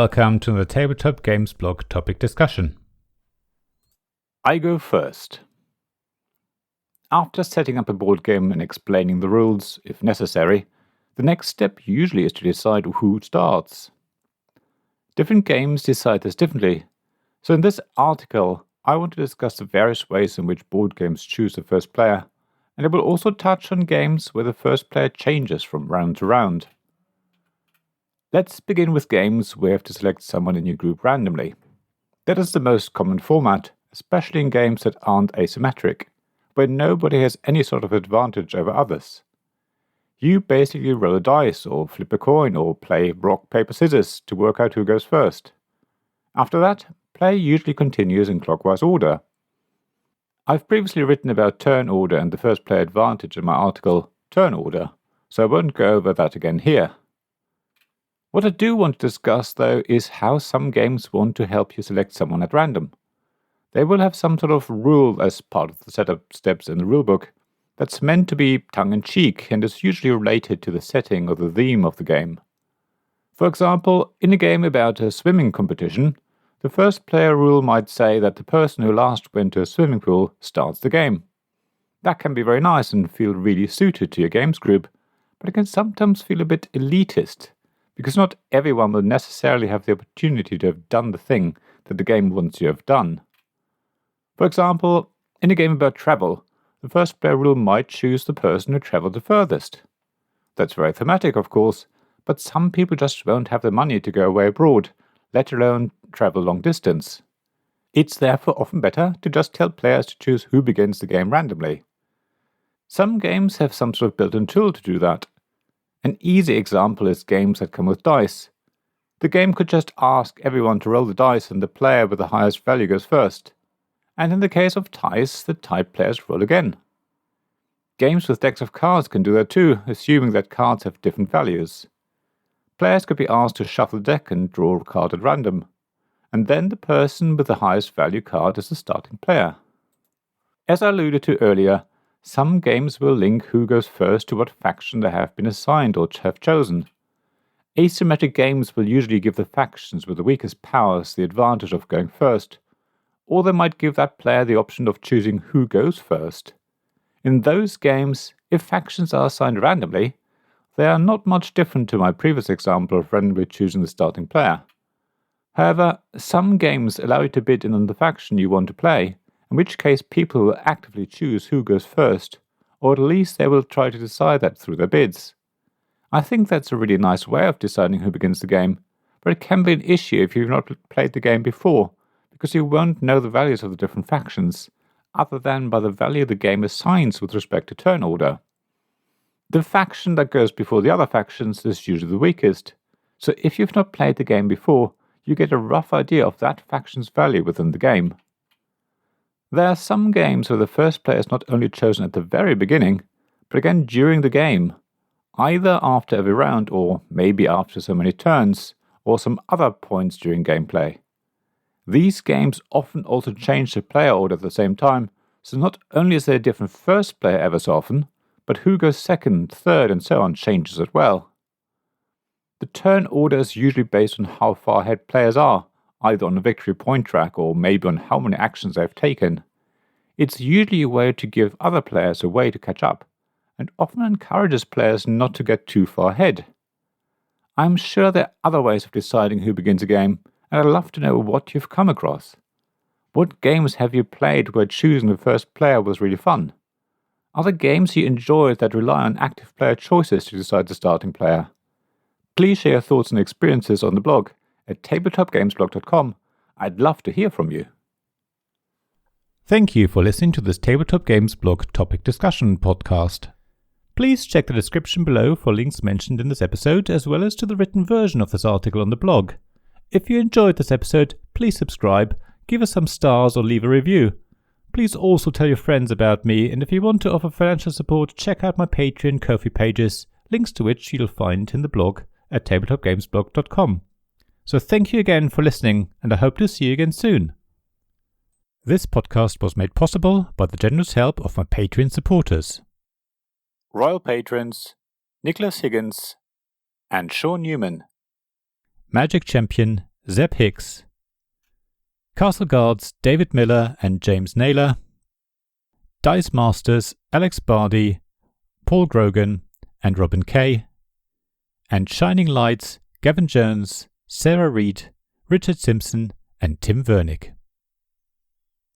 welcome to the Tabletop Games blog topic discussion. I go first. After setting up a board game and explaining the rules, if necessary, the next step usually is to decide who starts. Different games decide this differently, so in this article I want to discuss the various ways in which board games choose the first player, and I will also touch on games where the first player changes from round to round. Let's begin with games where you have to select someone in your group randomly. That is the most common format, especially in games that aren't asymmetric, where nobody has any sort of advantage over others. You basically roll a dice, or flip a coin, or play rock, paper, scissors to work out who goes first. After that, play usually continues in clockwise order. I've previously written about turn order and the first player advantage in my article, Turn Order, so I won't go over that again here. What I do want to discuss, though, is how some games want to help you select someone at random. They will have some sort of rule as part of the setup steps in the rulebook that's meant to be tongue-in-cheek and is usually related to the setting or the theme of the game. For example, in a game about a swimming competition, the first player rule might say that the person who last went to a swimming pool starts the game. That can be very nice and feel really suited to your games group, but it can sometimes feel a bit elitist, because not everyone will necessarily have the opportunity to have done the thing that the game wants you to have done. For example, in a game about travel, the first player rule might choose the person who travelled the furthest. That's very thematic, of course, but some people just won't have the money to go away abroad, let alone travel long distance. It's therefore often better to just tell players to choose who begins the game randomly. Some games have some sort of built-in tool to do that. An easy example is games that come with dice. The game could just ask everyone to roll the dice and the player with the highest value goes first. And in the case of ties, the tied players roll again. Games with decks of cards can do that too, assuming that cards have different values. Players could be asked to shuffle the deck and draw a card at random, and then the person with the highest value card is the starting player. As I alluded to earlier, some games will link who goes first to what faction they have been assigned or have chosen. Asymmetric games will usually give the factions with the weakest powers the advantage of going first, or they might give that player the option of choosing who goes first. In those games, if factions are assigned randomly, they are not much different to my previous example of randomly choosing the starting player. However, some games allow you to bid in on the faction you want to play, in which case people will actively choose who goes first, or at least they will try to decide that through their bids. I think that's a really nice way of deciding who begins the game, but it can be an issue if you've not played the game before, because you won't know the values of the different factions, other than by the value the game assigns with respect to turn order. The faction that goes before the other factions is usually the weakest, so if you've not played the game before, you get a rough idea of that faction's value within the game. There are some games where the first player is not only chosen at the very beginning, but again during the game, either after every round or maybe after so many turns, or some other points during gameplay. These games often also change the player order at the same time, so not only is there a different first player ever so often, but who goes second, third, and so on changes as well. The turn order is usually based on how far ahead players are, either on a victory point track or maybe on how many actions they've taken. It's usually a way to give other players a way to catch up, and often encourages players not to get too far ahead. I'm sure there are other ways of deciding who begins a game, and I'd love to know what you've come across. What games have you played where choosing the first player was really fun? Are there games you enjoy that rely on active player choices to decide the starting player? Please share your thoughts and experiences on the blog at tabletopgamesblog.com. I'd love to hear from you. Thank you for listening to this Tabletop Games blog topic discussion podcast. Please check the description below for links mentioned in this episode, as well as to the written version of this article on the blog. If you enjoyed this episode, please subscribe, give us some stars or leave a review. Please also tell your friends about me, and if you want to offer financial support, check out my Patreon and Ko-fi pages, links to which you'll find in the blog at tabletopgamesblog.com. So thank you again for listening, and I hope to see you again soon. This podcast was made possible by the generous help of my Patreon supporters. Royal Patrons, Nicholas Higgins and Sean Newman. Magic Champion Zeb Hicks, Castle Guards David Miller and James Naylor, Dice Masters Alex Bardi, Paul Grogan and Robin Kay, and Shining Lights Gavin Jones, Sarah Reed, Richard Simpson and Tim Vernick.